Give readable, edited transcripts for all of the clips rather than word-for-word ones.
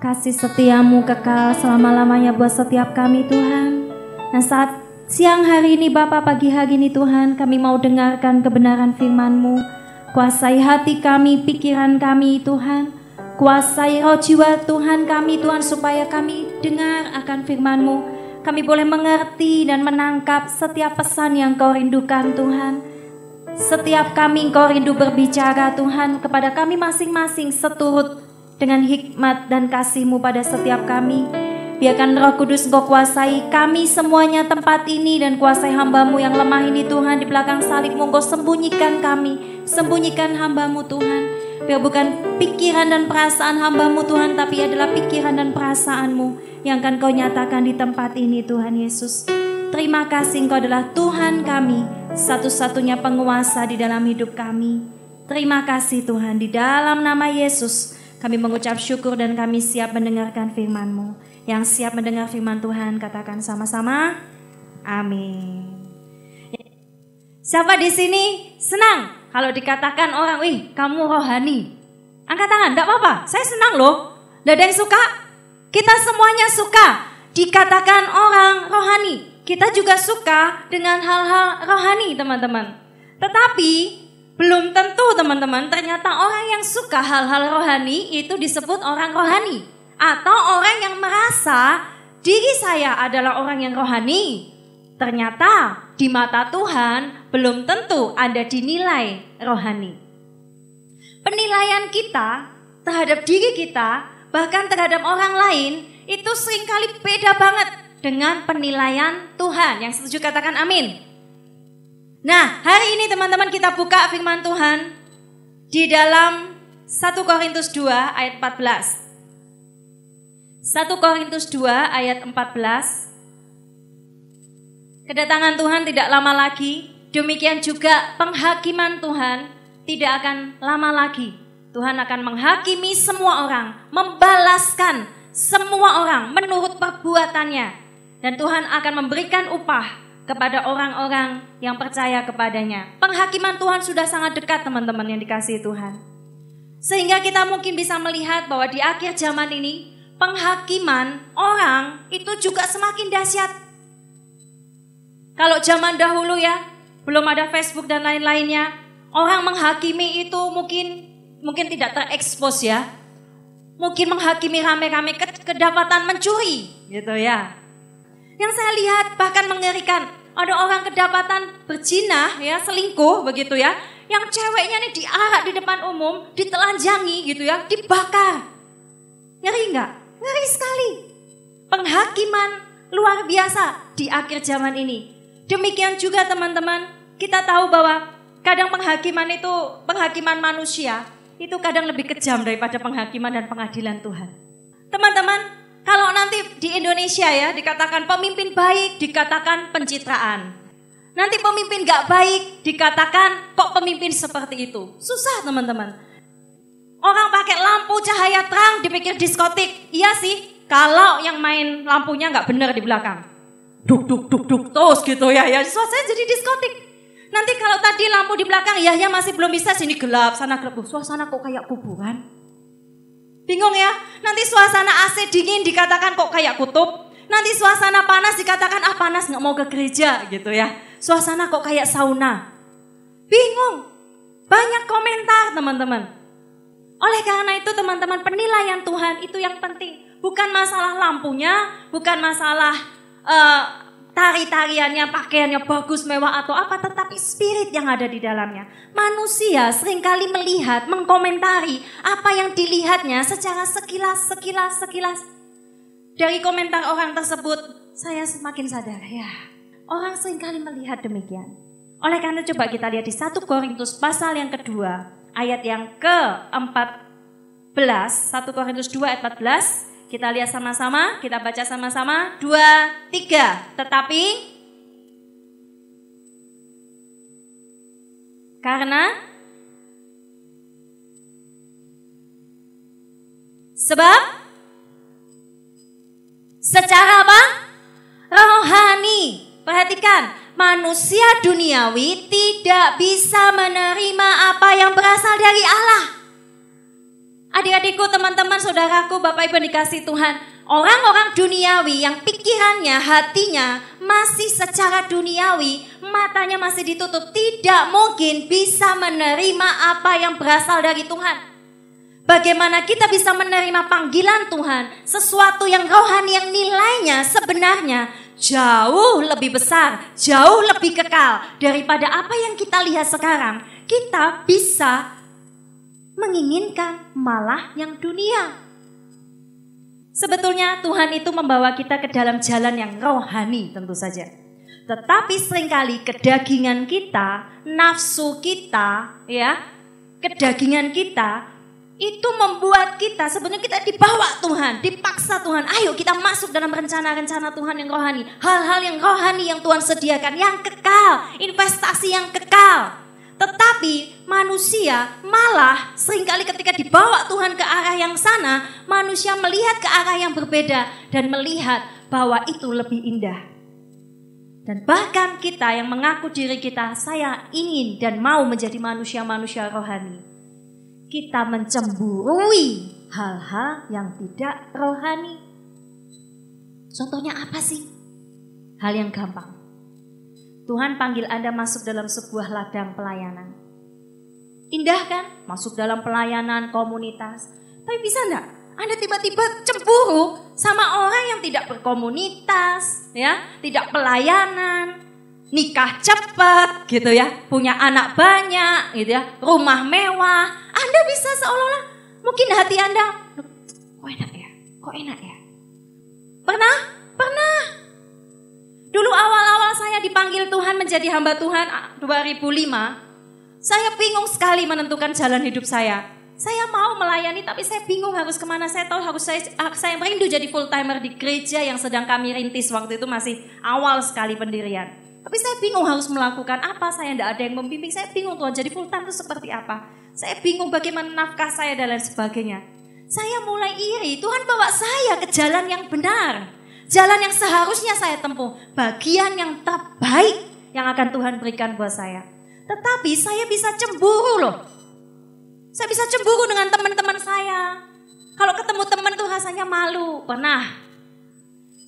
kasih setiamu kekal selama-lamanya buat setiap kami Tuhan. Dan saat siang hari ini Bapa, pagi hari ini Tuhan, kami mau dengarkan kebenaran firman-Mu. Kuasai hati kami, pikiran kami Tuhan. Kuasai roh jiwa Tuhan kami Tuhan, supaya kami dengar akan firman-Mu. Kami boleh mengerti dan menangkap setiap pesan yang Kau rindukan Tuhan. Setiap kami Kau rindu berbicara Tuhan kepada kami masing-masing seturut dengan hikmat dan kasih-Mu pada setiap kami. Biarkan Roh Kudus Engkau kuasai kami semuanya, tempat ini, dan kuasai hamba-Mu yang lemah ini Tuhan. Di belakang salib-Mu Engkau sembunyikan kami, sembunyikan hamba-Mu Tuhan. Biar bukan pikiran dan perasaan hamba-Mu Tuhan, tapi adalah pikiran dan perasaan-Mu yang akan Kau nyatakan di tempat ini Tuhan Yesus. Terima kasih, Engkau adalah Tuhan kami, satu-satunya penguasa di dalam hidup kami. Terima kasih Tuhan, di dalam nama Yesus kami mengucap syukur dan kami siap mendengarkan firman-Mu. Yang siap mendengar firman Tuhan, katakan sama-sama, amin. Siapa di sini senang kalau dikatakan orang, wih kamu rohani? Angkat tangan, enggak apa-apa, saya senang loh. Tidak ada yang suka? Kita semuanya suka dikatakan orang rohani. Kita juga suka dengan hal-hal rohani teman-teman. Tetapi belum tentu teman-teman, ternyata orang yang suka hal-hal rohani itu disebut orang rohani. Atau orang yang merasa diri saya adalah orang yang rohani. Ternyata di mata Tuhan belum tentu Anda dinilai rohani. Penilaian kita terhadap diri kita, bahkan terhadap orang lain, itu seringkali beda banget dengan penilaian Tuhan. Yang setuju katakan amin. Nah, hari ini teman-teman kita buka firman Tuhan di dalam 1 Korintus 2 ayat 14. 1 Korintus 2 ayat 14. Kedatangan Tuhan tidak lama lagi, demikian juga penghakiman Tuhan tidak akan lama lagi. Tuhan akan menghakimi semua orang, membalaskan semua orang menurut perbuatannya. Dan Tuhan akan memberikan upah kepada orang-orang yang percaya kepadanya. Penghakiman Tuhan sudah sangat dekat teman-teman yang dikasihi Tuhan. Sehingga kita mungkin bisa melihat bahwa di akhir zaman ini, penghakiman orang itu juga semakin dahsyat. Kalau zaman dahulu ya, belum ada Facebook dan lain-lainnya, orang menghakimi itu mungkin tidak terekspos ya. Mungkin menghakimi rame-rame kedapatan mencuri gitu ya. Yang saya lihat bahkan mengerikan. Ada orang kedapatan berzina ya, selingkuh begitu ya. Yang ceweknya nih diarak di depan umum, ditelanjangi gitu ya, dibakar. Ngeri enggak? Ngeri sekali. Penghakiman luar biasa di akhir zaman ini. Demikian juga teman-teman, kita tahu bahwa kadang penghakiman manusia itu kadang lebih kejam daripada penghakiman dan pengadilan Tuhan. Teman-teman, kalau nanti di Indonesia ya dikatakan pemimpin baik, dikatakan pencitraan. Nanti pemimpin gak baik, dikatakan kok pemimpin seperti itu. Susah teman-teman. Orang pakai lampu cahaya terang dipikir diskotik. Iya sih, kalau yang main lampunya gak benar di belakang. Duk duk duk duk terus gitu ya. Suasana jadi diskotik. Nanti kalau tadi lampu di belakang ya masih belum bisa, sini gelap, sana gelap. Suasana kok kayak kuburan. Bingung ya, nanti suasana AC dingin dikatakan kok kayak kutub. Nanti suasana panas dikatakan panas gak mau ke gereja gitu ya. Suasana kok kayak sauna. Bingung, banyak komentar teman-teman. Oleh karena itu teman-teman, penilaian Tuhan itu yang penting. Bukan masalah lampunya, bukan masalah tari-tariannya, pakaiannya bagus, mewah atau apa, tetapi spirit yang ada di dalamnya. Manusia seringkali melihat, mengkomentari apa yang dilihatnya secara sekilas. Dari komentar orang tersebut, saya semakin sadar ya, orang seringkali melihat demikian. Oleh karena coba kita lihat di 1 Korintus pasal yang kedua, ayat yang ke-14, 1 Korintus 2 ayat 14. Kita lihat sama-sama, kita baca sama-sama, 2, 3. Tetapi karena sebab secara apa? Rohani. Perhatikan, manusia duniawi tidak bisa menerima apa yang berasal dari Allah. Adik-adikku, teman-teman, saudaraku, Bapak Ibu yang dikasihi Tuhan, orang-orang duniawi yang pikirannya, hatinya masih secara duniawi, matanya masih ditutup, tidak mungkin bisa menerima apa yang berasal dari Tuhan. Bagaimana kita bisa menerima panggilan Tuhan, sesuatu yang rohani yang nilainya sebenarnya jauh lebih besar, jauh lebih kekal daripada apa yang kita lihat sekarang. Kita bisa menginginkan malah yang dunia. Sebetulnya Tuhan itu membawa kita ke dalam jalan yang rohani tentu saja. Tetapi seringkali kedagingan kita, nafsu kita, ya, kedagingan kita itu membuat kita sebenarnya kita dibawa Tuhan, dipaksa Tuhan. Ayo kita masuk dalam rencana-rencana Tuhan yang rohani. Hal-hal yang rohani yang Tuhan sediakan, yang kekal, investasi yang kekal. Tetapi manusia malah seringkali ketika dibawa Tuhan ke arah yang sana, manusia melihat ke arah yang berbeda dan melihat bahwa itu lebih indah. Dan bahkan kita yang mengaku diri kita, saya ingin dan mau menjadi manusia-manusia rohani. Kita mencemburui hal-hal yang tidak rohani. Contohnya apa sih? Hal yang gampang. Tuhan panggil Anda masuk dalam sebuah ladang pelayanan. Indah kan? Masuk dalam pelayanan komunitas. Tapi bisa enggak Anda tiba-tiba cemburu sama orang yang tidak berkomunitas, ya, tidak pelayanan, nikah cepat gitu ya, punya anak banyak gitu ya, rumah mewah. Anda bisa seolah-olah mungkin hati Anda, kok enak ya? Kok enak ya? Pernah? Dulu awal-awal saya dipanggil Tuhan menjadi hamba Tuhan 2005, saya bingung sekali menentukan jalan hidup saya. Saya mau melayani tapi saya bingung harus kemana. Saya tahu harus saya merindu jadi full timer di gereja yang sedang kami rintis waktu itu, masih awal sekali pendirian. Tapi saya bingung harus melakukan apa, saya tidak ada yang membimbing. Saya bingung Tuhan jadi full time itu seperti apa. Saya bingung bagaimana nafkah saya dan lain sebagainya. Saya mulai iri, Tuhan bawa saya ke jalan yang benar. Jalan yang seharusnya saya tempuh, bagian yang terbaik yang akan Tuhan berikan buat saya. Tetapi saya bisa cemburu loh. Saya bisa cemburu dengan teman-teman saya. Kalau ketemu teman tuh rasanya malu. Pernah.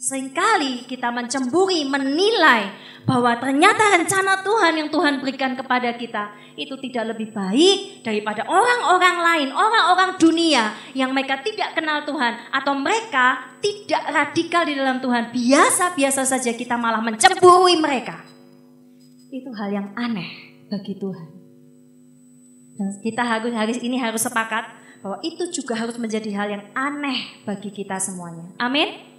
Seringkali kita mencemburi, menilai bahwa ternyata rencana Tuhan yang Tuhan berikan kepada kita itu tidak lebih baik daripada orang-orang lain, orang-orang dunia yang mereka tidak kenal Tuhan atau mereka tidak radikal di dalam Tuhan. Biasa-biasa saja kita malah mencemburui mereka. Itu hal yang aneh bagi Tuhan. Dan kita harus sepakat bahwa itu juga harus menjadi hal yang aneh bagi kita semuanya. Amin.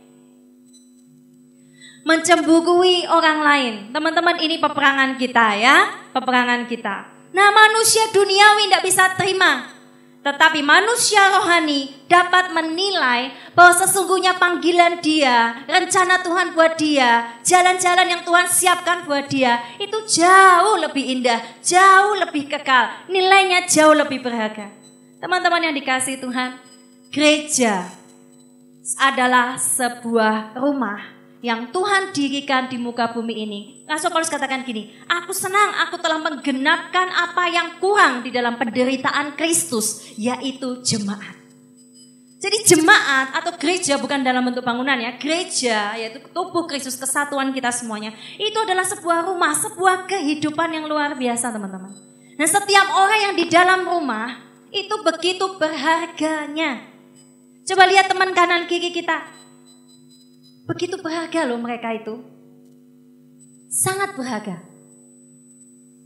Mencemburui orang lain. Teman-teman, ini peperangan kita ya. Peperangan kita. Nah, manusia duniawi tidak bisa terima. Tetapi manusia rohani dapat menilai bahwa sesungguhnya panggilan dia, rencana Tuhan buat dia, jalan-jalan yang Tuhan siapkan buat dia, itu jauh lebih indah, jauh lebih kekal, nilainya jauh lebih berharga. Teman-teman yang dikasihi Tuhan, gereja adalah sebuah rumah yang Tuhan dirikan di muka bumi ini. Rasul Paulus katakan gini, aku senang aku telah menggenapkan apa yang kurang di dalam penderitaan Kristus, yaitu jemaat. Jadi jemaat atau gereja bukan dalam bentuk bangunan ya, gereja yaitu tubuh Kristus, kesatuan kita semuanya. Itu adalah sebuah rumah, sebuah kehidupan yang luar biasa teman-teman. Dan setiap orang yang di dalam rumah itu begitu berharganya. Coba lihat teman kanan kiri kita. Begitu berharga loh mereka itu. Sangat berharga.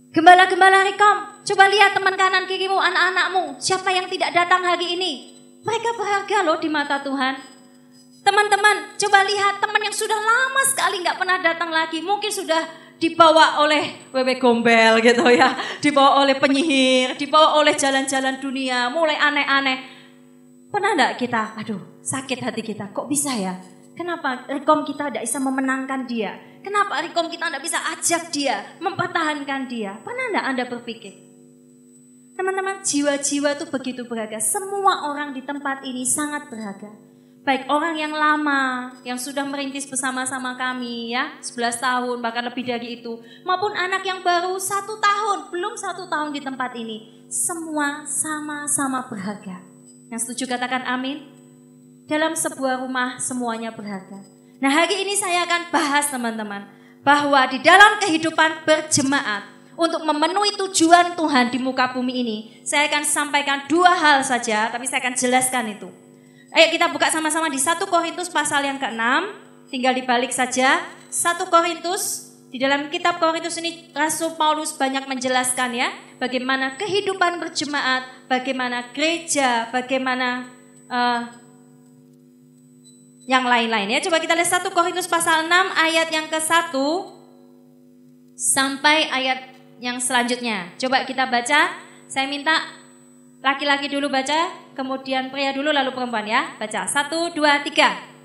Gembala-gembala Rekom, coba lihat teman kanan kirimu, anak-anakmu. Siapa yang tidak datang hari ini? Mereka berharga loh di mata Tuhan. Teman-teman, coba lihat teman yang sudah lama sekali gak pernah datang lagi. Mungkin sudah dibawa oleh wewe gombel gitu ya. Dibawa oleh penyihir, dibawa oleh jalan-jalan dunia, mulai aneh-aneh. Pernah gak kita, aduh sakit hati kita, kok bisa ya? Kenapa Rekom kita tidak bisa memenangkan dia? Kenapa Rekom kita tidak bisa ajak dia, mempertahankan dia? Pernah tidak Anda berpikir? Teman-teman, jiwa-jiwa itu begitu berharga. Semua orang di tempat ini sangat berharga. Baik orang yang lama, yang sudah merintis bersama-sama kami ya, 11 tahun, bahkan lebih dari itu. Maupun anak yang baru 1 tahun, belum 1 tahun di tempat ini. Semua sama-sama berharga. Yang setuju katakan amin. Dalam sebuah rumah semuanya berharga. Nah, hari ini saya akan bahas teman-teman, bahwa di dalam kehidupan berjemaat, untuk memenuhi tujuan Tuhan di muka bumi ini, saya akan sampaikan 2 hal saja, tapi saya akan jelaskan itu. Ayo kita buka sama-sama di 1 Korintus pasal yang ke-6, tinggal dibalik saja. 1 Korintus, di dalam kitab Korintus ini Rasul Paulus banyak menjelaskan ya, bagaimana kehidupan berjemaat, bagaimana gereja, bagaimana yang lain-lain ya. Coba kita lihat 1 Korintus pasal 6 ayat yang ke-1 sampai ayat yang selanjutnya. Coba kita baca. Saya minta laki-laki dulu baca, kemudian pria dulu, lalu perempuan ya. Baca 1, 2, 3.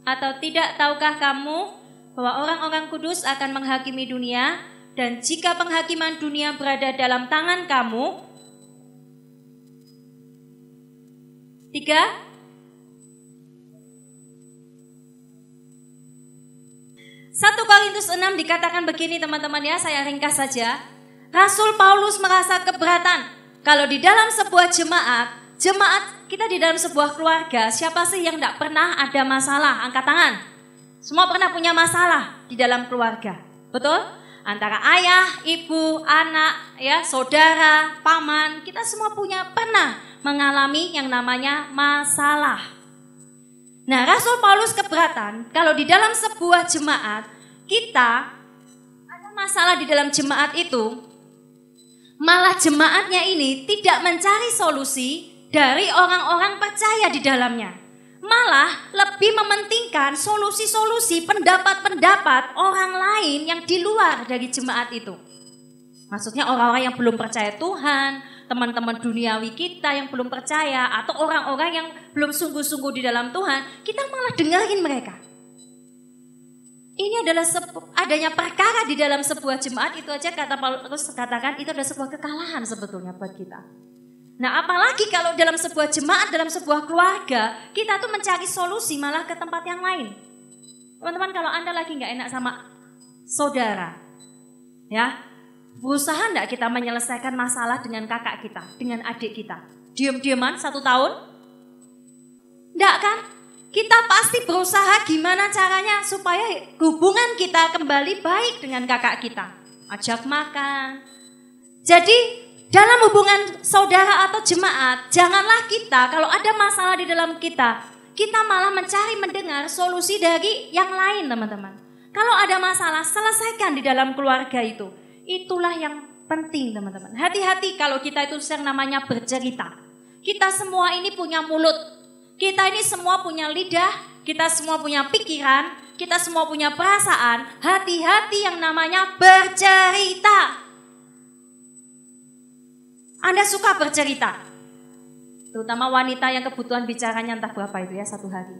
Atau tidak tahukah kamu bahwa orang-orang kudus akan menghakimi dunia, dan jika penghakiman dunia berada dalam tangan kamu. 3. 1 Korintus 6 dikatakan begini teman-teman ya, saya ringkas saja. Rasul Paulus merasa keberatan kalau di dalam sebuah jemaat kita di dalam sebuah keluarga, siapa sih yang tidak pernah ada masalah? Angkat tangan. Semua pernah punya masalah di dalam keluarga, betul? Antara ayah, ibu, anak, ya, saudara, paman, kita semua pernah mengalami yang namanya masalah. Nah, Rasul Paulus keberatan kalau di dalam sebuah jemaat kita ada masalah di dalam jemaat itu, malah jemaatnya ini tidak mencari solusi dari orang-orang percaya di dalamnya. Malah lebih mementingkan solusi-solusi, pendapat-pendapat orang lain yang di luar dari jemaat itu. Maksudnya orang-orang yang belum percaya Tuhan, teman-teman duniawi kita yang belum percaya, atau orang-orang yang belum sungguh-sungguh di dalam Tuhan, kita malah dengerin mereka. Ini adalah adanya perkara di dalam sebuah jemaat, itu aja kata Paulus katakan itu adalah sebuah kekalahan sebetulnya buat kita. Nah, apalagi kalau dalam sebuah jemaat, dalam sebuah keluarga, kita tuh mencari solusi malah ke tempat yang lain. Teman-teman, kalau Anda lagi gak enak sama saudara, ya, berusaha enggak kita menyelesaikan masalah dengan kakak kita, dengan adik kita? Diam-diaman 1 tahun? Enggak kan? Kita pasti berusaha gimana caranya supaya hubungan kita kembali baik dengan kakak kita. Ajak makan. Jadi dalam hubungan saudara atau jemaat, janganlah kita kalau ada masalah di dalam kita malah mencari mendengar solusi dari yang lain teman-teman. Kalau ada masalah, selesaikan di dalam keluarga itu. Itulah yang penting teman-teman. Hati-hati kalau kita itu yang namanya bercerita. Kita semua ini punya mulut. Kita ini semua punya lidah. Kita semua punya pikiran. Kita semua punya perasaan. Hati-hati yang namanya bercerita. Anda suka bercerita, terutama wanita yang kebutuhan bicaranya entah berapa itu ya 1 hari.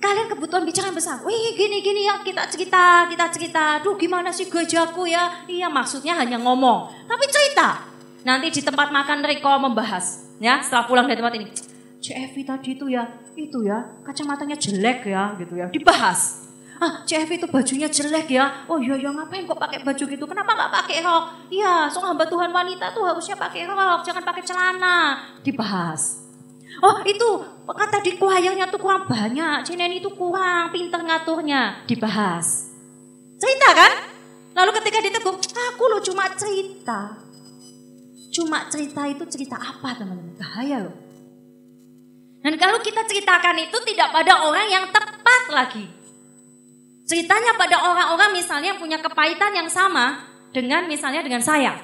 Kalian kebutuhan bicara besar, wih gini ya kita cerita, duh gimana sih gerejaku ya, iya maksudnya hanya ngomong, tapi cerita. Nanti di tempat makan Riko membahas, ya setelah pulang dari tempat ini, CFV tadi itu ya kacamatanya jelek ya gitu ya, dibahas. CFV itu bajunya jelek ya. Oh iya ngapain kok pakai baju gitu? Kenapa nggak pakai rok? Iya, seorang hamba Tuhan wanita tuh harusnya pakai rok, jangan pakai celana. Dibahas. Oh itu kata di choirnya tuh kurang banyak, Cineni itu kurang pinter ngaturnya. Dibahas. Cerita kan? Lalu ketika ditegur, aku loh cuma cerita. Cuma cerita itu cerita apa teman-teman? Bahaya loh. Dan kalau kita ceritakan itu tidak pada orang yang tepat lagi. Ceritanya pada orang-orang misalnya yang punya kepahitan yang sama dengan misalnya dengan saya.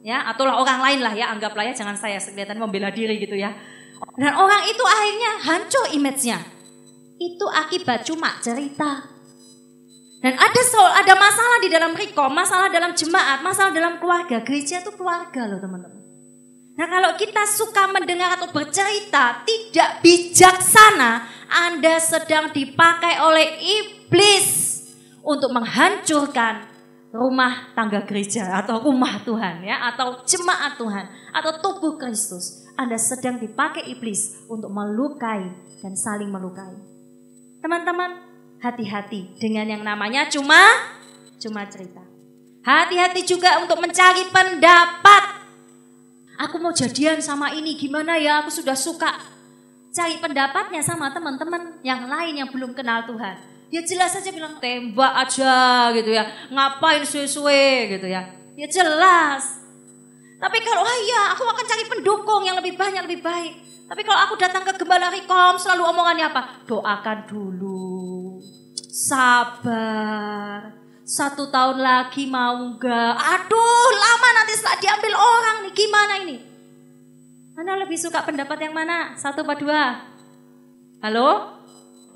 Ya, atau orang lain lah ya, anggaplah ya jangan saya kelihatan membela diri gitu ya. Dan orang itu akhirnya hancur image-nya. Itu akibat cuma cerita. Dan ada masalah di dalam Riko, masalah dalam jemaat, masalah dalam keluarga. Gereja itu keluarga loh teman-teman. Nah kalau kita suka mendengar atau bercerita tidak bijaksana, Anda sedang dipakai oleh iblis untuk menghancurkan rumah tangga gereja atau rumah Tuhan ya, atau jemaat Tuhan atau tubuh Kristus. Anda sedang dipakai iblis untuk melukai dan saling melukai. Teman-teman, hati-hati dengan yang namanya cuma cerita. Hati-hati juga untuk mencari pendapat. Aku mau jadian sama ini, gimana ya, aku sudah suka. Cari pendapatnya sama teman-teman yang lain yang belum kenal Tuhan. Ya jelas saja bilang tembak aja gitu ya. Ngapain suwe-suwe gitu ya. Ya jelas. Tapi kalau aku akan cari pendukung yang lebih banyak, lebih baik. Tapi kalau aku datang ke Gembala Rekom selalu omongannya apa? Doakan dulu. Sabar. 1 tahun lagi mau enggak? Aduh lama nanti setelah diambil orang nih, gimana ini? Anda lebih suka pendapat yang mana? 1 apa 2? Halo?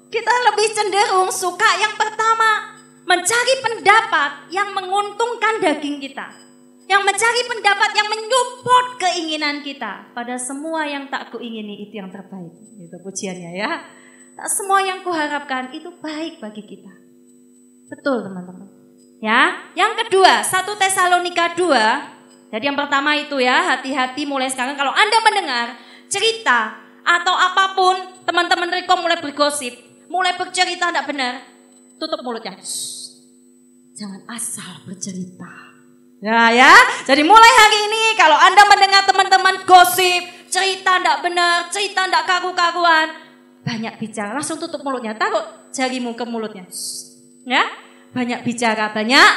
Kita lebih cenderung suka yang pertama. Mencari pendapat yang menguntungkan daging kita. Yang mencari pendapat yang menyupport keinginan kita. Pada semua yang tak kuingini itu yang terbaik. Itu pujiannya ya. Tak semua yang kuharapkan itu baik bagi kita. Betul teman-teman. Ya, yang kedua 1 Tesalonika 2. Jadi yang pertama itu ya, hati-hati mulai sekarang kalau Anda mendengar cerita atau apapun, teman-teman Rekom mulai bergosip, mulai bercerita tidak benar, tutup mulutnya. Jangan asal bercerita. Ya, jadi mulai hari ini kalau Anda mendengar teman-teman gosip, cerita tidak benar, cerita tidak karu-karuan, banyak bicara, langsung tutup mulutnya, taruh jarimu ke mulutnya. Ya. Banyak bicara, banyak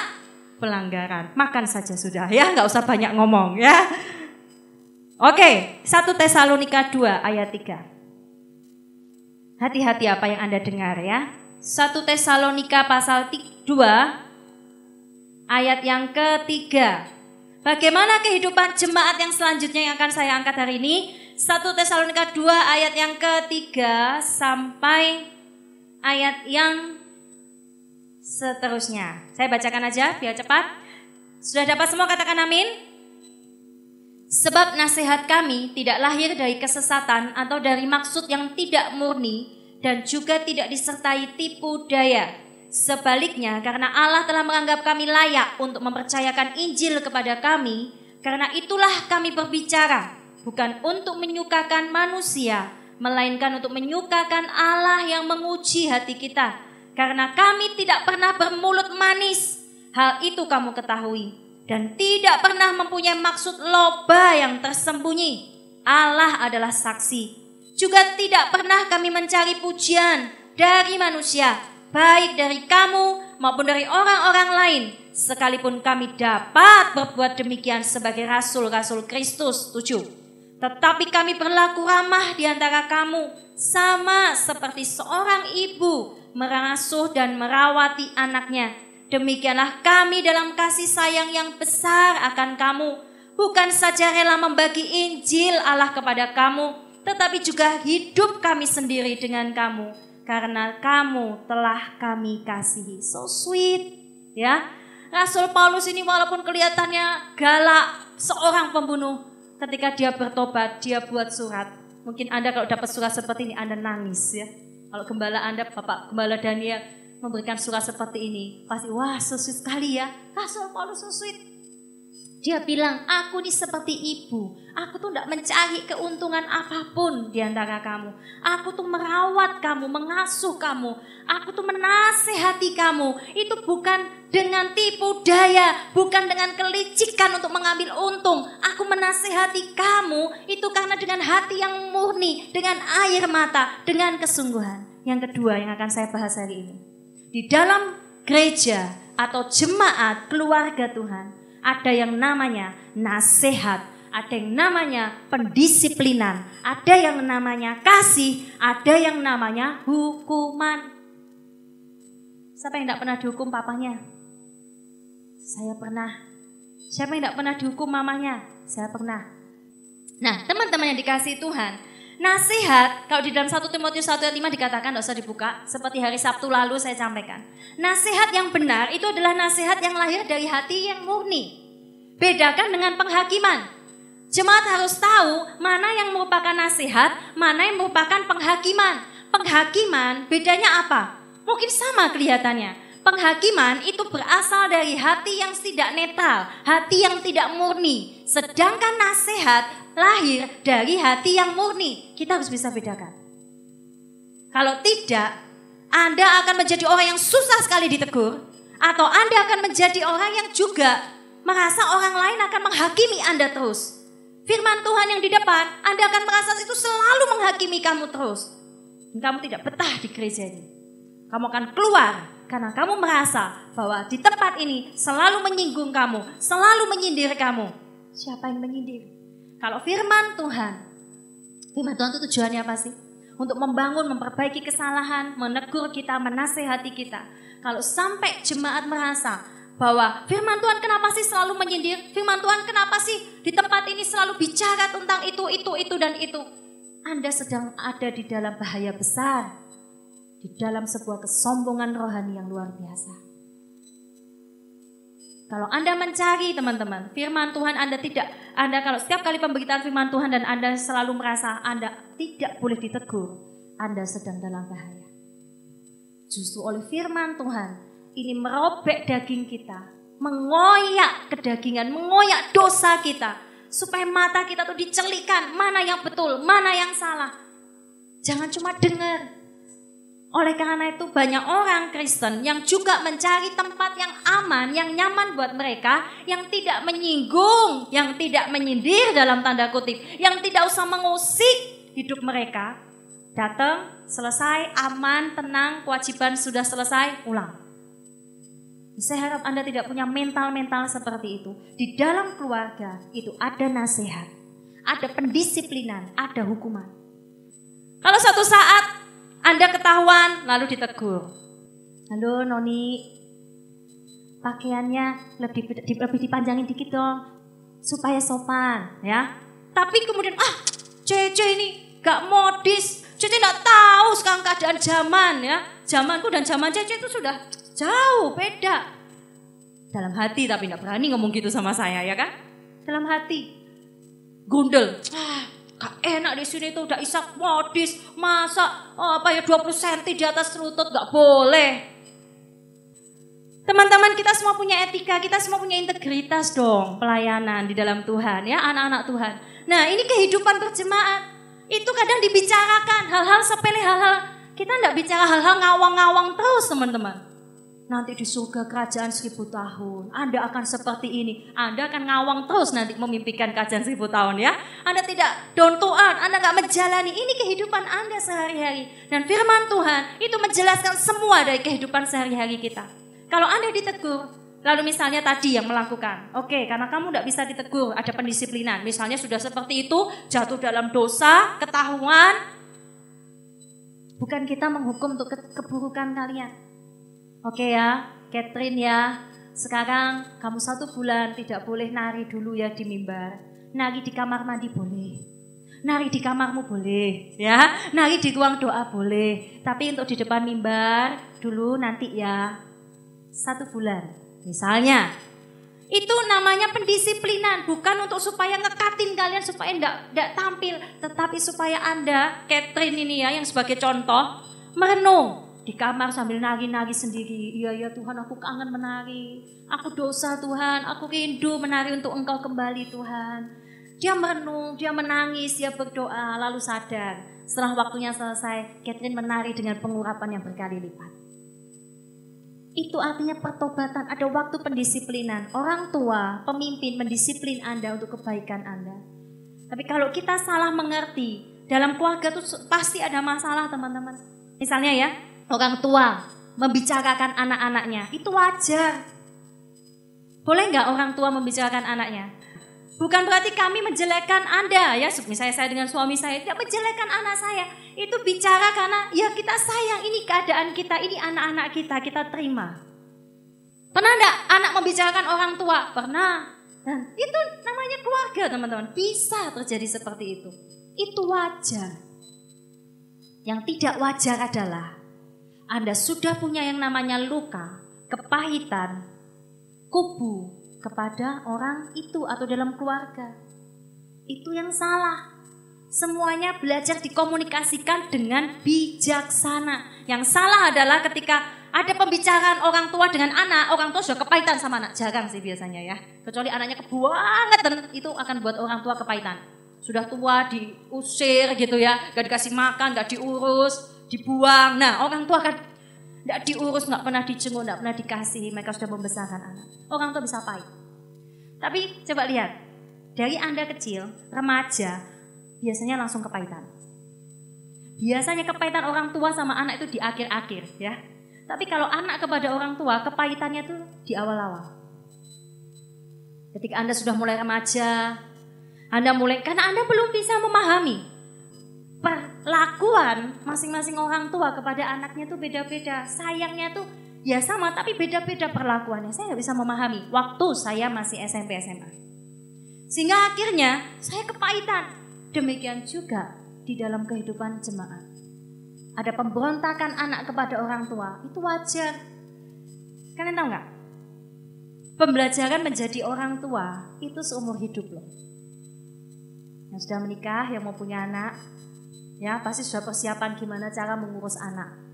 pelanggaran. Makan saja sudah ya, nggak usah banyak ngomong ya. Oke, 1 Tesalonika 2 ayat 3. Hati-hati apa yang Anda dengar ya. 1 Tesalonika pasal 2 ayat yang ketiga. Bagaimana kehidupan jemaat yang selanjutnya yang akan saya angkat hari ini? 1 Tesalonika 2 ayat yang ketiga sampai ayat yang seterusnya. Saya bacakan aja biar cepat. Sudah dapat semua, katakan amin. Sebab nasihat kami tidak lahir dari kesesatan atau dari maksud yang tidak murni dan juga tidak disertai tipu daya. Sebaliknya, karena Allah telah menganggap kami layak untuk mempercayakan Injil kepada kami, karena itulah kami berbicara, bukan untuk menyukakan manusia, melainkan untuk menyukakan Allah yang menguji hati kita. Karena kami tidak pernah bermulut manis, hal itu kamu ketahui. Dan tidak pernah mempunyai maksud loba yang tersembunyi. Allah adalah saksi. Juga tidak pernah kami mencari pujian dari manusia, baik dari kamu maupun dari orang-orang lain. Sekalipun kami dapat berbuat demikian sebagai rasul-rasul Kristus. 7. Tetapi kami berlaku ramah di antara kamu, sama seperti seorang ibu mengasuh dan merawati anaknya. Demikianlah kami dalam kasih sayang yang besar akan kamu. Bukan saja rela membagi Injil Allah kepada kamu, tetapi juga hidup kami sendiri dengan kamu. Karena kamu telah kami kasihi. So sweet. Ya, Rasul Paulus ini walaupun kelihatannya galak, seorang pembunuh, ketika dia bertobat, dia buat surat. Mungkin Anda kalau dapat surat seperti ini, Anda nangis ya. Kalau gembala Anda, Bapak Gembala Daniel memberikan surat seperti ini, pasti wah so sweet sekali ya. Rasul Paulus so sweet. Dia bilang, aku ini seperti ibu. Aku tuh tidak mencari keuntungan apapun di antara kamu. Aku tuh merawat kamu, mengasuh kamu. Aku tuh menasehati kamu. Itu bukan dengan tipu daya, bukan dengan kelicikan untuk mengambil untung. Aku menasehati kamu itu karena dengan hati yang murni, dengan air mata, dengan kesungguhan. Yang kedua yang akan saya bahas hari ini. Di dalam gereja atau jemaat keluarga Tuhan, ada yang namanya nasihat, ada yang namanya pendisiplinan, ada yang namanya kasih, ada yang namanya hukuman. Siapa yang tidak pernah dihukum papanya? Saya pernah. Siapa yang tidak pernah dihukum mamanya? Saya pernah. Nah, teman-teman yang dikasihi Tuhan, nasihat, kalau di dalam 1 Timotius 1 ayat 5 dikatakan, tidak usah dibuka, seperti hari Sabtu lalu saya sampaikan. Nasihat yang benar itu adalah nasihat yang lahir dari hati yang murni. Bedakan dengan penghakiman. Jemaat harus tahu mana yang merupakan nasihat, mana yang merupakan penghakiman. Penghakiman bedanya apa? Mungkin sama kelihatannya. Penghakiman itu berasal dari hati yang tidak netral, hati yang tidak murni. Sedangkan nasihat lahir dari hati yang murni. Kita harus bisa bedakan. Kalau tidak, Anda akan menjadi orang yang susah sekali ditegur, atau Anda akan menjadi orang yang juga merasa orang lain akan menghakimi Anda terus. Firman Tuhan yang di depan, Anda akan merasa itu selalu menghakimi kamu terus. Dan kamu tidak betah di gereja ini. Kamu akan keluar karena kamu merasa bahwa di tempat ini selalu menyinggung kamu, selalu menyindir kamu. Siapa yang menyindir? Kalau firman Tuhan itu tujuannya apa sih? Untuk membangun, memperbaiki kesalahan, menegur kita, menasehati kita. Kalau sampai jemaat merasa bahwa firman Tuhan kenapa sih selalu menyindir? Firman Tuhan kenapa sih di tempat ini selalu bicara tentang itu, dan itu? Anda sedang ada di dalam bahaya besar. Di dalam sebuah kesombongan rohani yang luar biasa. Kalau Anda mencari teman-teman, firman Tuhan Anda kalau setiap kali pemberitaan firman Tuhan dan Anda selalu merasa Anda tidak boleh ditegur, Anda sedang dalam bahaya. Justru oleh firman Tuhan, ini merobek daging kita, mengoyak kedagingan, mengoyak dosa kita, supaya mata kita tuh dicelikan, mana yang betul, mana yang salah. Jangan cuma dengar. Oleh karena itu banyak orang Kristen yang juga mencari tempat yang aman, yang nyaman buat mereka, yang tidak menyinggung, yang tidak menyindir dalam tanda kutip, yang tidak usah mengusik hidup mereka. Datang, selesai, aman, tenang, kewajiban sudah selesai, pulang. Saya harap Anda tidak punya mental-mental seperti itu. Di dalam keluarga itu ada nasihat, ada pendisiplinan, ada hukuman. Kalau suatu saat Anda ketahuan lalu ditegur. Halo Noni, pakaiannya lebih dipanjangin dikit dong, supaya sopan ya. Tapi kemudian Cece ini gak modis. Cece gak tahu sekarang keadaan zaman ya. Zamanku dan zaman Cece itu sudah jauh beda. Dalam hati tapi gak berani ngomong gitu sama saya ya kan. Dalam hati gundel. Gak enak di sini tuh udah isak modis, masa 20 cm di atas lutut gak boleh. Teman-teman, kita semua punya etika, kita semua punya integritas dong pelayanan di dalam Tuhan ya, anak-anak Tuhan. Nah ini kehidupan berjemaat, itu kadang dibicarakan hal-hal sepele, kita gak bicara hal-hal ngawang-ngawang terus teman-teman. Nanti di surga kerajaan 1000 tahun, Anda akan seperti ini. Anda akan ngawang terus nanti memimpikan kerajaan 1000 tahun ya. Anda tidak down to earth, Anda gak menjalani. Ini kehidupan Anda sehari-hari. Dan firman Tuhan itu menjelaskan semua dari kehidupan sehari-hari kita. Kalau Anda ditegur, lalu misalnya tadi yang melakukan, oke, karena kamu gak bisa ditegur, ada pendisiplinan. Misalnya sudah seperti itu, jatuh dalam dosa, ketahuan. Bukan kita menghukum untuk keburukan kalian. Oke ya, Catherine ya, sekarang kamu 1 bulan tidak boleh nari dulu ya di mimbar. Nari di kamar mandi boleh, nari di kamarmu boleh ya, nari di ruang doa boleh. Tapi untuk di depan mimbar dulu nanti ya, 1 bulan. Misalnya, itu namanya pendisiplinan, bukan untuk supaya ngekatin kalian supaya enggak tampil. Tetapi supaya Anda, Catherine ini ya yang sebagai contoh, merenung. Di kamar sambil nari-nari sendiri. Iya Tuhan, aku kangen menari. Aku dosa Tuhan, aku rindu menari untuk Engkau kembali Tuhan. Dia merenung, dia menangis, dia berdoa, lalu sadar. Setelah waktunya selesai, Catherine menari dengan pengurapan yang berkali lipat. Itu artinya pertobatan, ada waktu pendisiplinan. Orang tua, pemimpin mendisiplin Anda untuk kebaikan Anda. Tapi kalau kita salah mengerti, dalam keluarga itu pasti ada masalah teman-teman. Misalnya ya, orang tua membicarakan anak-anaknya, itu wajar. Boleh nggak orang tua membicarakan anaknya? Bukan berarti kami menjelekkan Anda ya, misalnya saya dengan suami saya tidak menjelekkan anak saya. Itu bicara karena ya kita sayang, ini keadaan kita, ini anak-anak kita terima. Pernah enggak anak membicarakan orang tua? Pernah. Dan itu namanya keluarga teman-teman, bisa terjadi seperti itu. Itu wajar. Yang tidak wajar adalah Anda sudah punya yang namanya luka, kepahitan, kubu kepada orang itu atau dalam keluarga. Itu yang salah. Semuanya belajar dikomunikasikan dengan bijaksana. Yang salah adalah ketika ada pembicaraan orang tua dengan anak, orang tua sudah kepahitan sama anak. Jarang sih biasanya ya. Kecuali anaknya kebangetan, itu akan buat orang tua kepahitan. Sudah tua diusir gitu ya, gak dikasih makan, gak diurus, dibuang. Nah orang tua akan Tidak diurus, nggak pernah dijenguk, nggak pernah dikasihi. Mereka sudah membesarkan anak. Orang tua bisa pahit. Tapi coba lihat, dari Anda kecil, remaja, biasanya langsung kepahitan. Biasanya kepahitan orang tua sama anak itu di akhir-akhir ya. Tapi kalau anak kepada orang tua, kepahitannya itu di awal-awal. Ketika Anda sudah mulai remaja, karena Anda belum bisa memahami perlakuan masing-masing orang tua kepada anaknya itu beda-beda. Sayangnya tuh ya sama tapi beda-beda perlakuannya. Saya nggak bisa memahami waktu saya masih SMP SMA. Sehingga akhirnya saya kepahitan. Demikian juga di dalam kehidupan jemaat. Ada pemberontakan anak kepada orang tua, itu wajar. Kalian tahu nggak? Pembelajaran menjadi orang tua itu seumur hidup loh. Yang sudah menikah, yang mau punya anak, ya pasti sudah persiapan gimana cara mengurus anak.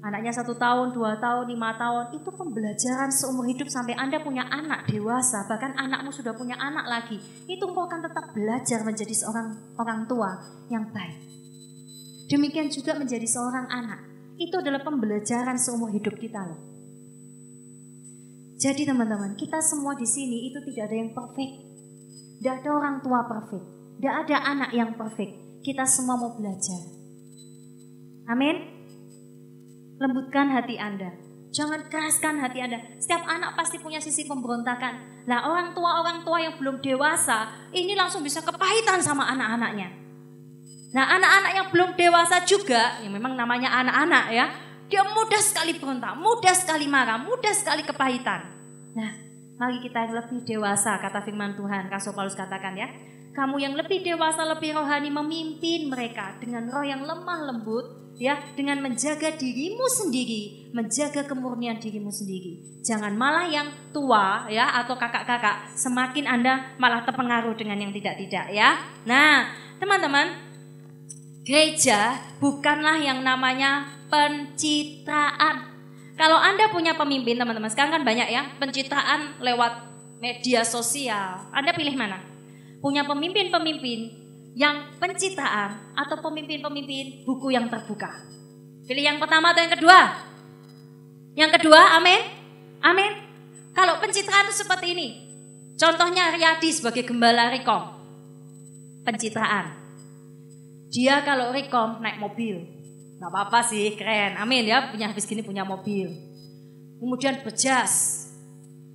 Anaknya 1 tahun, 2 tahun, 5 tahun, itu pembelajaran seumur hidup sampai Anda punya anak dewasa, bahkan anakmu sudah punya anak lagi. Itu engkau akan tetap belajar menjadi seorang orang tua yang baik. Demikian juga menjadi seorang anak. Itu adalah pembelajaran seumur hidup kita loh. Jadi teman-teman, kita semua di sini itu tidak ada yang perfect. Tidak ada orang tua perfect. Tidak ada anak yang perfect. Kita semua mau belajar. Amin. Lembutkan hati Anda. Jangan keraskan hati Anda. Setiap anak pasti punya sisi pemberontakan. Nah, orang tua yang belum dewasa ini langsung bisa kepahitan sama anak-anaknya. Nah, anak-anak yang belum dewasa juga, yang memang namanya anak-anak ya, dia mudah sekali berontak, mudah sekali marah, mudah sekali kepahitan. Nah, mari kita yang lebih dewasa, kata firman Tuhan, Rasul Paulus katakan ya, kamu yang lebih dewasa, lebih rohani memimpin mereka dengan roh yang lemah lembut, ya, dengan menjaga dirimu sendiri, menjaga kemurnian dirimu sendiri. Jangan malah yang tua ya atau kakak-kakak, semakin Anda malah terpengaruh dengan yang tidak-tidak ya. Nah, teman-teman, gereja bukanlah yang namanya pencitraan. Kalau Anda punya pemimpin, teman-teman, sekarang kan banyak ya pencitraan lewat media sosial. Anda pilih mana? Punya pemimpin-pemimpin yang pencitraan atau pemimpin-pemimpin buku yang terbuka? Pilih yang pertama atau yang kedua? Yang kedua, amin? Amin. Kalau pencitraan itu seperti ini. Contohnya Riyadi sebagai gembala Rekom. Pencitraan. Dia kalau Rekom naik mobil. Gak apa-apa sih, keren. Amin ya, punya habis gini punya mobil. Kemudian bejas.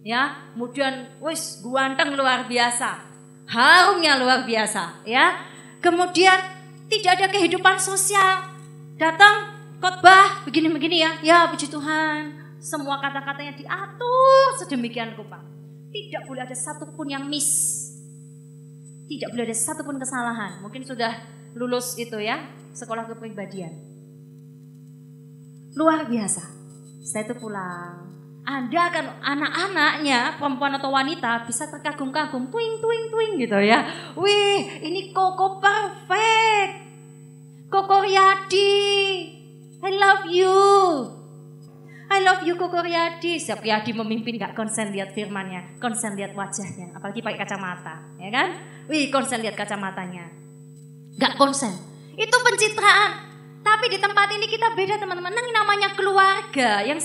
Ya, kemudian wis ganteng luar biasa. Harumnya luar biasa, ya. Kemudian tidak ada kehidupan sosial. Datang khotbah begini-begini ya. Ya, puji Tuhan. Semua kata-katanya diatur sedemikian rupa. Tidak boleh ada satupun yang miss. Tidak boleh ada satupun kesalahan. Mungkin sudah lulus itu ya, sekolah kepribadian. Luar biasa. Saya itu pulang. Anda kan anak-anaknya, perempuan atau wanita bisa terkagum-kagum, tuing gitu ya. Wih, ini Koko perfect. Koko Riyadi, I love you. I love you Koko Riyadi. Siap Riyadi memimpin gak konsen lihat firmannya, konsen lihat wajahnya, apalagi pakai kacamata, ya kan? Wih, konsen lihat kacamatanya. Gak konsen. Itu pencitraan. Tapi di tempat ini kita beda teman-teman. Yang namanya keluarga, yang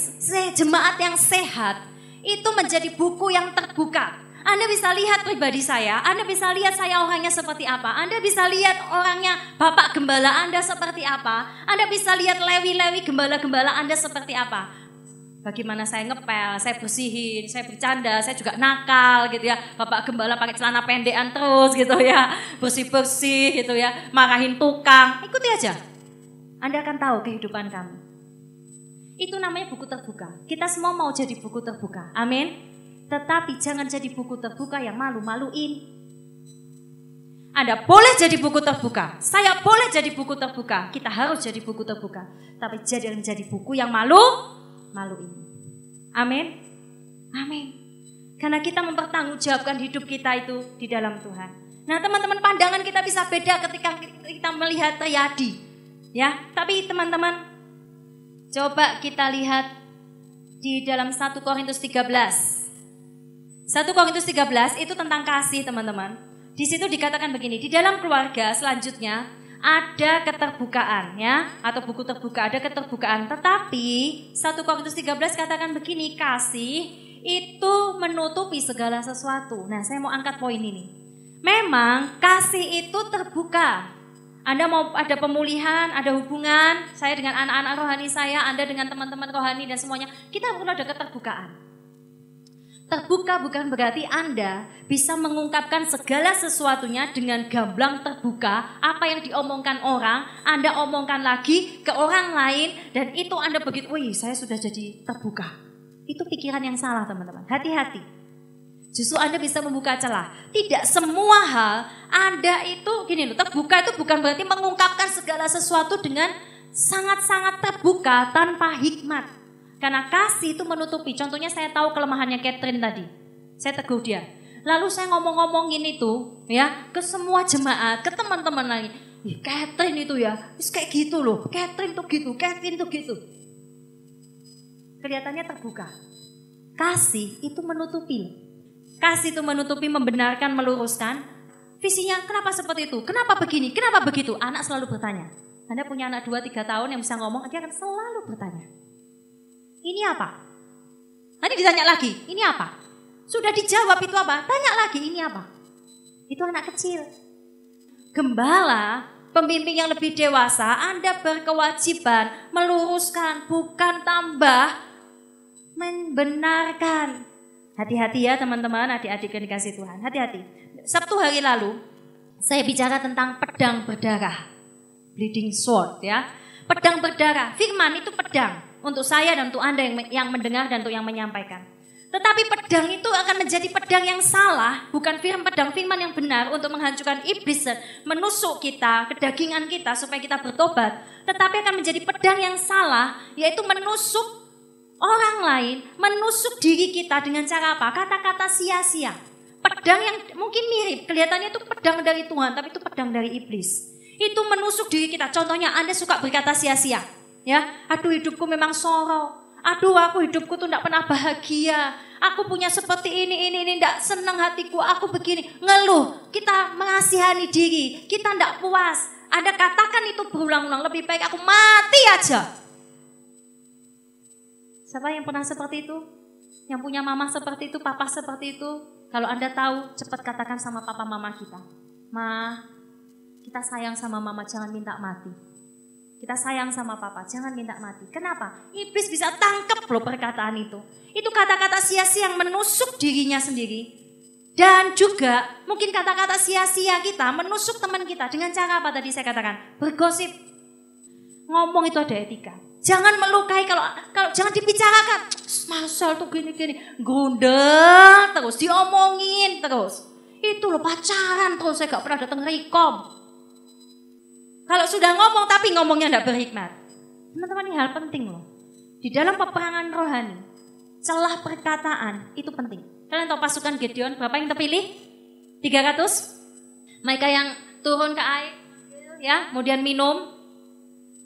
jemaat yang sehat, itu menjadi buku yang terbuka. Anda bisa lihat pribadi saya, Anda bisa lihat saya orangnya seperti apa. Anda bisa lihat orangnya Bapak Gembala Anda seperti apa. Anda bisa lihat lewi-lewi gembala-gembala Anda seperti apa. Bagaimana saya ngepel, saya bersihin, saya bercanda, saya juga nakal gitu ya. Bapak Gembala pakai celana pendekan terus gitu ya. Bersih-bersih gitu ya, marahin tukang. Ikuti aja. Anda akan tahu kehidupan kami. Itu namanya buku terbuka. Kita semua mau jadi buku terbuka. Amin. Tetapi jangan jadi buku terbuka yang malu-maluin. Anda boleh jadi buku terbuka. Saya boleh jadi buku terbuka. Kita harus jadi buku terbuka. Tapi jangan jadi buku yang malu-maluin. Amin. Amin. Karena kita mempertanggungjawabkan hidup kita itu di dalam Tuhan. Nah teman-teman, pandangan kita bisa beda ketika kita melihat Riyadi. Ya, tapi teman-teman, coba kita lihat di dalam 1 Korintus 13. 1 Korintus 13 itu tentang kasih teman-teman. Di situ dikatakan begini, di dalam keluarga selanjutnya ada keterbukaan ya, atau buku terbuka ada keterbukaan. Tetapi 1 Korintus 13 katakan begini, kasih itu menutupi segala sesuatu. Nah, saya mau angkat poin ini. Memang kasih itu terbuka. Anda mau ada pemulihan, ada hubungan, saya dengan anak-anak rohani saya, Anda dengan teman-teman rohani dan semuanya, kita perlu ada keterbukaan. Terbuka bukan berarti Anda bisa mengungkapkan segala sesuatunya dengan gamblang terbuka. Apa yang diomongkan orang, Anda omongkan lagi ke orang lain. Dan itu Anda begitu, wih saya sudah jadi terbuka. Itu pikiran yang salah teman-teman, hati-hati. Justru Anda bisa membuka celah. Tidak semua hal Anda itu, gini loh, terbuka itu bukan berarti mengungkapkan segala sesuatu dengan sangat-sangat terbuka tanpa hikmat. Karena kasih itu menutupi. Contohnya saya tahu kelemahannya Catherine tadi. Saya tegur dia. Lalu saya ngomong-ngomongin itu ya ke semua jemaat, ke teman-teman lagi. Catherine itu ya, kayak gitu loh. Catherine tuh gitu, Catherine tuh gitu. Kelihatannya terbuka. Kasih itu menutupi. Kasih itu menutupi, membenarkan, meluruskan. Visinya kenapa seperti itu? Kenapa begini? Kenapa begitu? Anak selalu bertanya. Anda punya anak 2-3 tahun yang bisa ngomong, dia akan selalu bertanya. Ini apa? Nanti ditanya lagi, ini apa? Sudah dijawab itu apa? Tanya lagi, ini apa? Itu anak kecil. Gembala, pembimbing yang lebih dewasa, Anda berkewajiban meluruskan, bukan tambah, membenarkan. Hati-hati ya teman-teman, adik-adik yang dikasih Tuhan, hati-hati. Sabtu hari lalu, saya bicara tentang pedang berdarah. Bleeding sword ya. Pedang berdarah, firman itu pedang. Untuk saya dan untuk Anda yang mendengar dan untuk yang menyampaikan. Tetapi pedang itu akan menjadi pedang yang salah, bukan pedang firman yang benar untuk menghancurkan iblis, menusuk kita, kedagingan kita supaya kita bertobat. Tetapi akan menjadi pedang yang salah, yaitu menusuk orang lain, menusuk diri kita dengan cara apa? Kata-kata sia-sia. Pedang yang mungkin mirip, kelihatannya itu pedang dari Tuhan, tapi itu pedang dari iblis. Itu menusuk diri kita. Contohnya Anda suka berkata sia-sia. Ya, aduh hidupku memang sorok. Aduh aku hidupku tuh enggak pernah bahagia. Aku punya seperti ini enggak senang hatiku. Aku begini, ngeluh. Kita mengasihani diri, kita enggak puas. Anda katakan itu berulang-ulang, lebih baik aku mati aja. Siapa yang pernah seperti itu? Yang punya mama seperti itu, papa seperti itu? Kalau Anda tahu, cepat katakan sama papa mama kita. Ma, kita sayang sama mama, jangan minta mati. Kita sayang sama papa, jangan minta mati. Kenapa? Iblis bisa tangkap loh perkataan itu. Itu kata-kata sia-sia yang menusuk dirinya sendiri. Dan juga mungkin kata-kata sia-sia kita menusuk teman kita. Dengan cara apa tadi saya katakan? Bergosip. Ngomong itu ada etika. Jangan melukai, kalau jangan dibicarakan. Masal tuh gini-gini. Gundel terus, diomongin terus. Itu loh pacaran terus, saya gak pernah datang rekom. Kalau sudah ngomong tapi ngomongnya tidak berhikmat. Teman-teman, ini hal penting loh. Di dalam peperangan rohani, celah perkataan itu penting. Kalian tahu pasukan Gideon berapa yang terpilih? 300. Mereka yang turun ke air ya, kemudian minum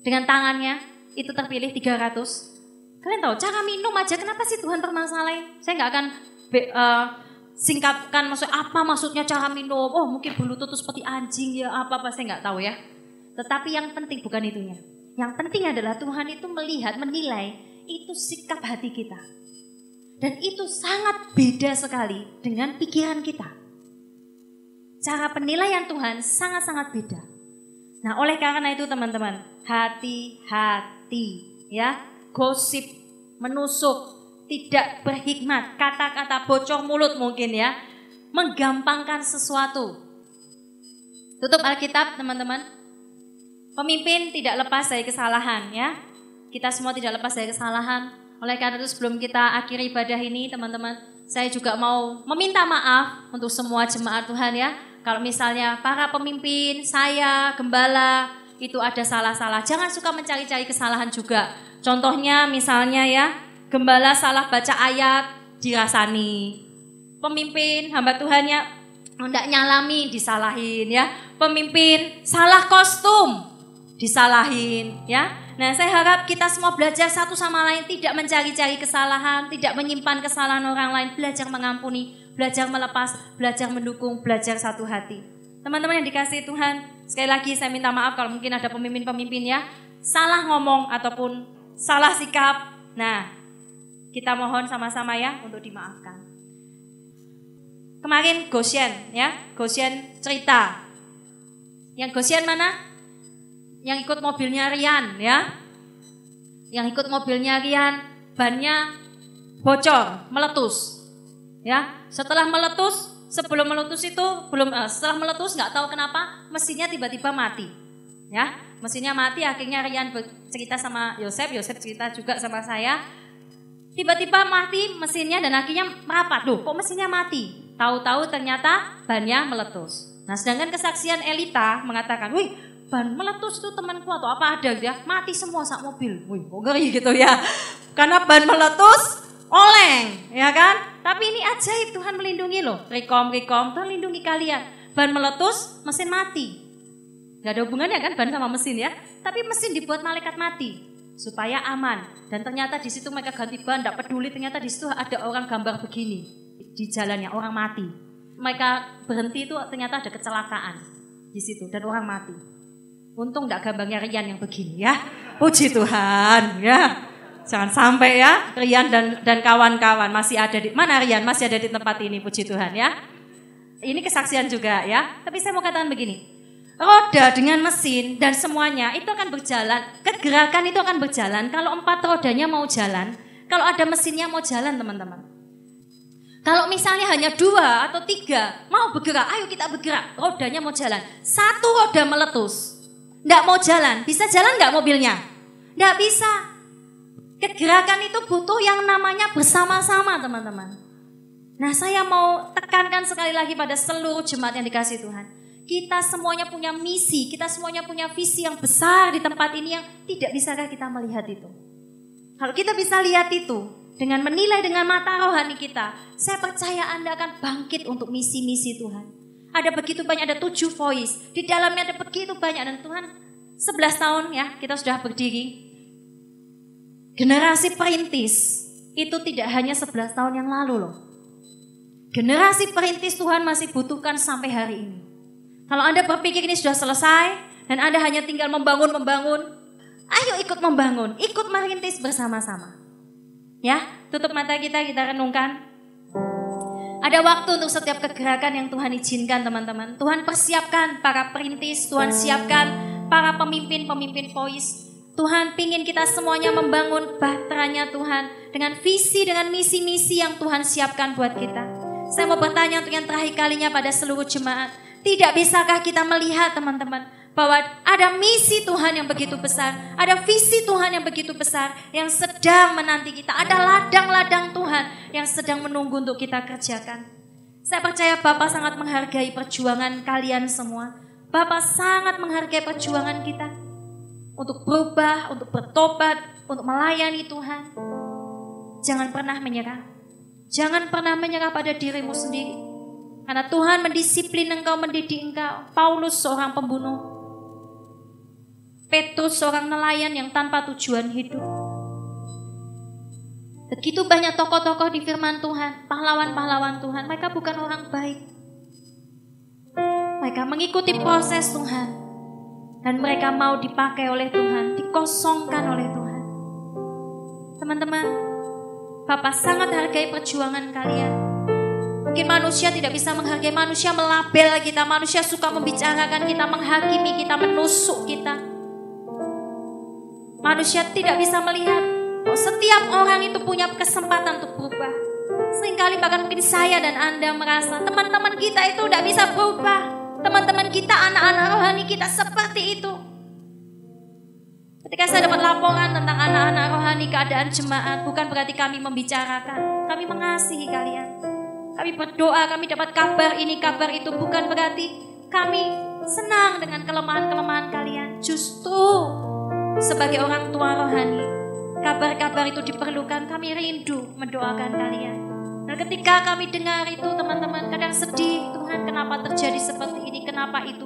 dengan tangannya, itu terpilih 300. Kalian tahu cara minum aja kenapa sih Tuhan permasalahin? Saya nggak akan singkatkan apa maksudnya cara minum. Oh mungkin bulu tutup seperti anjing ya, apa saya nggak tahu ya. Tetapi yang penting bukan itunya. Yang penting adalah Tuhan itu melihat, menilai itu sikap hati kita. Dan itu sangat beda sekali dengan pikiran kita. Cara penilaian Tuhan sangat-sangat beda. Nah oleh karena itu teman-teman, hati-hati ya. Gosip, menusuk, tidak berhikmat, kata-kata bocor mulut mungkin ya. Menggampangkan sesuatu. Tutup Alkitab teman-teman. Pemimpin tidak lepas dari kesalahan ya. Kita semua tidak lepas dari kesalahan. Oleh karena itu sebelum kita akhiri ibadah ini teman-teman, saya juga mau meminta maaf untuk semua jemaat Tuhan ya. Kalau misalnya para pemimpin, saya, gembala, itu ada salah-salah. Jangan suka mencari-cari kesalahan juga. Contohnya misalnya ya, gembala salah baca ayat, dirasani. Pemimpin, hamba Tuhan ya, hendak nyalami, disalahin ya. Pemimpin salah kostum, disalahin ya. Nah saya harap kita semua belajar satu sama lain, tidak mencari-cari kesalahan, tidak menyimpan kesalahan orang lain, belajar mengampuni, belajar melepas, belajar mendukung, belajar satu hati. Teman-teman yang dikasihi Tuhan, Sekali lagi saya minta maaf kalau mungkin ada pemimpin-pemimpin ya salah ngomong ataupun salah sikap. Nah, kita mohon sama-sama ya untuk dimaafkan. Kemarin Goshen ya, Goshen cerita. Yang Goshen mana? Yang ikut mobilnya Rian ya. Yang ikut mobilnya Rian, bannya bocor, meletus. Ya, setelah meletus, sebelum meletus itu setelah meletus nggak tahu kenapa mesinnya tiba-tiba mati. Ya, mesinnya mati, akhirnya Rian cerita sama Yosef cerita juga sama saya. Tiba-tiba mati mesinnya dan akhirnya merapat. Loh, kok mesinnya mati? Tahu-tahu ternyata bannya meletus. Nah, sedangkan kesaksian Elita mengatakan, "Wih, ban meletus tuh temanku atau apa ada ya, mati semua sak mobil." Wih, kok ngeri gitu ya. Karena ban meletus, oleng, ya kan? Tapi ini ajaib, Tuhan melindungi loh. Rekom, Tuhan lindungi kalian. Ban meletus, mesin mati. Gak ada hubungannya kan ban sama mesin ya. Tapi mesin dibuat malaikat mati supaya aman. Dan ternyata di situ mereka ganti ban, tidak peduli. Ternyata di situ ada orang gambar begini di jalannya, orang mati. Mereka berhenti itu ternyata ada kecelakaan di situ dan orang mati. Untung tidak gambarnya Rian yang begini ya. Puji Tuhan ya. Jangan sampai ya Rian dan kawan-kawan masih ada di mana Rian masih ada di tempat ini, puji Tuhan ya. Ini kesaksian juga ya. Tapi saya mau katakan begini. Roda dengan mesin dan semuanya itu akan berjalan, kegerakan itu akan berjalan kalau 4 rodanya mau jalan, kalau ada mesinnya mau jalan teman-teman. Kalau misalnya hanya 2 atau 3 mau bergerak, ayo kita bergerak, rodanya mau jalan. 1 roda meletus, nggak mau jalan, bisa jalan nggak mobilnya? Nggak bisa. Kegerakan itu butuh yang namanya bersama-sama teman-teman. Nah, saya mau tekankan sekali lagi pada seluruh jemaat yang dikasihi Tuhan. Kita semuanya punya misi, kita semuanya punya visi yang besar di tempat ini yang tidak bisakah kita melihat itu. Kalau kita bisa lihat itu, dengan menilai dengan mata rohani kita, saya percaya Anda akan bangkit untuk misi-misi Tuhan. Ada begitu banyak, ada 7 voice, di dalamnya ada begitu banyak, dan Tuhan 11 tahun ya kita sudah berdiri. Generasi perintis itu tidak hanya 11 tahun yang lalu loh. Generasi perintis Tuhan masih butuhkan sampai hari ini. Kalau Anda berpikir ini sudah selesai dan Anda hanya tinggal membangun, ayo ikut membangun, ikut merintis bersama-sama. Ya, tutup mata kita renungkan. Ada waktu untuk setiap kegerakan yang Tuhan izinkan teman-teman. Tuhan persiapkan para perintis, Tuhan siapkan para pemimpin-pemimpin voice. Tuhan pingin kita semuanya membangun bahteranya Tuhan dengan visi, dengan misi-misi yang Tuhan siapkan buat kita. Saya mau bertanya untuk yang terakhir kalinya pada seluruh jemaat. Tidak bisakah kita melihat teman-teman bahwa ada misi Tuhan yang begitu besar, ada visi Tuhan yang begitu besar yang sedang menanti kita, ada ladang-ladang Tuhan yang sedang menunggu untuk kita kerjakan. Saya percaya Bapak sangat menghargai perjuangan kalian semua. Bapak sangat menghargai perjuangan kita untuk berubah, untuk bertobat, untuk melayani Tuhan. Jangan pernah menyerah. Jangan pernah menyerah pada dirimu sendiri. Karena Tuhan mendisiplin engkau, mendidik engkau. Paulus seorang pembunuh. Petrus seorang nelayan yang tanpa tujuan hidup. Begitu banyak tokoh-tokoh di firman Tuhan, pahlawan-pahlawan Tuhan. Mereka bukan orang baik. Mereka mengikuti proses Tuhan. Dan mereka mau dipakai oleh Tuhan, dikosongkan oleh Tuhan. Teman-teman, Bapak sangat hargai perjuangan kalian. Mungkin manusia tidak bisa menghargai, manusia melabel kita, manusia suka membicarakan kita, menghakimi kita, menusuk kita. Manusia tidak bisa melihat bahwa setiap orang itu punya kesempatan untuk berubah. Seringkali bahkan mungkin saya dan Anda merasa teman-teman kita itu tidak bisa berubah. Teman-teman kita, anak-anak rohani kita seperti itu. Ketika saya dapat laporan tentang anak-anak rohani keadaan jemaat, bukan berarti kami membicarakan, kami mengasihi kalian. Kami berdoa, kami dapat kabar ini, kabar itu, bukan berarti kami senang dengan kelemahan-kelemahan kalian. Justru sebagai orang tua rohani, kabar-kabar itu diperlukan, kami rindu mendoakan kalian. Dan ketika kami dengar itu teman-teman, kadang sedih, Tuhan kenapa terjadi seperti ini, kenapa itu.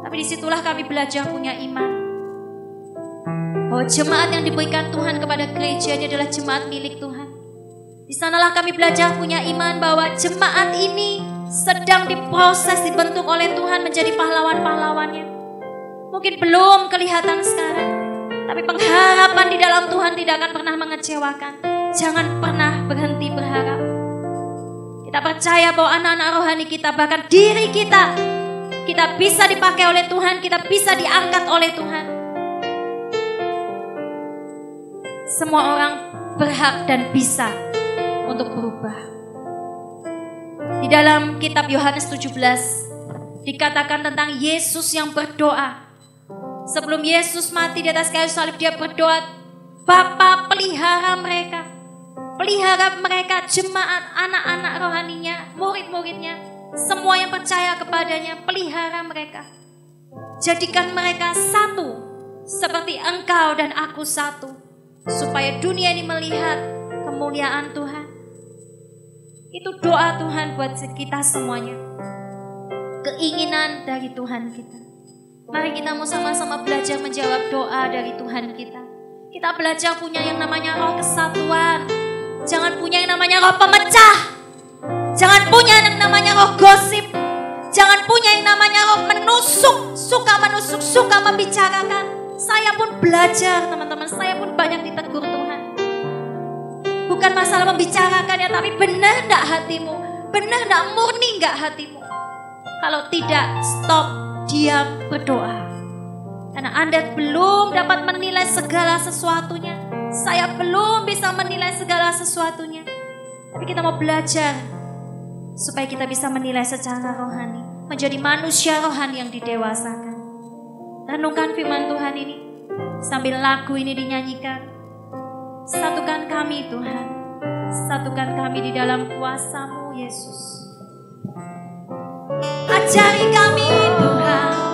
Tapi disitulah kami belajar punya iman. Bahwa jemaat yang diberikan Tuhan kepada gerejanya adalah jemaat milik Tuhan. Di sanalah kami belajar punya iman bahwa jemaat ini sedang diproses, dibentuk oleh Tuhan menjadi pahlawan-pahlawannya. Mungkin belum kelihatan sekarang, tapi pengharapan di dalam Tuhan tidak akan pernah mengecewakan. Jangan pernah berhenti berharap. Kita percaya bahwa anak-anak rohani kita, bahkan diri kita bisa dipakai oleh Tuhan, kita bisa diangkat oleh Tuhan. Semua orang berhak dan bisa untuk berubah. Di dalam kitab Yohanes 17 dikatakan tentang Yesus yang berdoa. Sebelum Yesus mati di atas kayu salib, dia berdoa, Bapa, pelihara mereka. Pelihara mereka, jemaat, anak-anak rohaninya, murid-muridnya, semua yang percaya kepadanya, pelihara mereka. Jadikan mereka satu, seperti Engkau dan aku satu, supaya dunia ini melihat kemuliaan Tuhan. Itu doa Tuhan buat kita semuanya. Keinginan dari Tuhan kita. Mari kita mau sama-sama belajar menjawab doa dari Tuhan kita. Kita belajar punya yang namanya roh kesatuan. Jangan punya yang namanya roh pemecah. Jangan punya yang namanya roh gosip. Jangan punya yang namanya roh menusuk, suka membicarakan. Saya pun belajar teman-teman, saya pun banyak ditegur Tuhan. Bukan masalah membicarakan ya, tapi benar enggak hatimu? Benar enggak, murni enggak hatimu? Kalau tidak, stop, diam, berdoa. Karena Anda belum dapat menilai segala sesuatunya. Saya belum bisa menilai segala sesuatunya. Tapi kita mau belajar supaya kita bisa menilai secara rohani, menjadi manusia rohani yang didewasakan. Renungkan firman Tuhan ini sambil lagu ini dinyanyikan. Satukan kami Tuhan, satukan kami di dalam kuasa-Mu Yesus. Ajari kami Tuhan.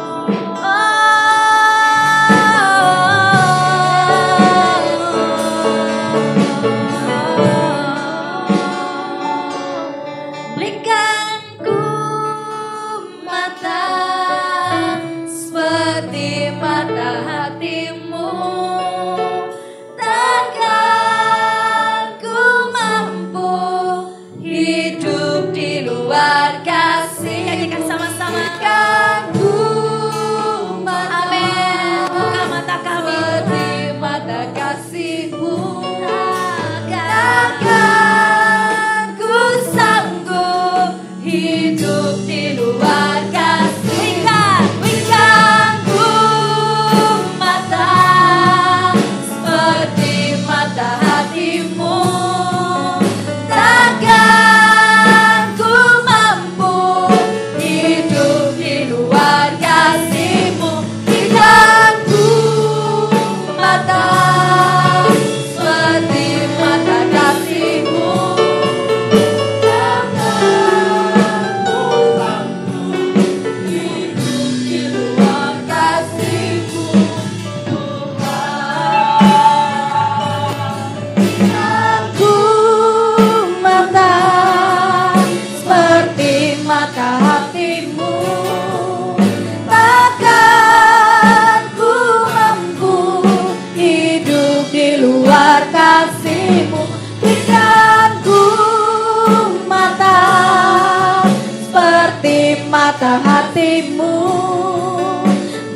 mata hatimu,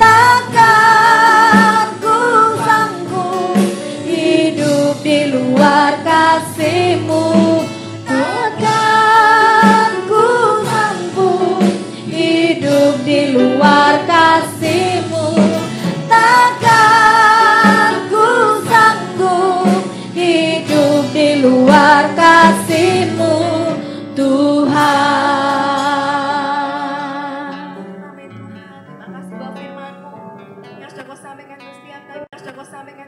takkan ku sanggup hidup di luar kasih-Mu. Takkan ku sanggup hidup di luar kasih-Mu. Takkan ku sanggup hidup di luar kasih-Mu, Tuhan. Sampaikan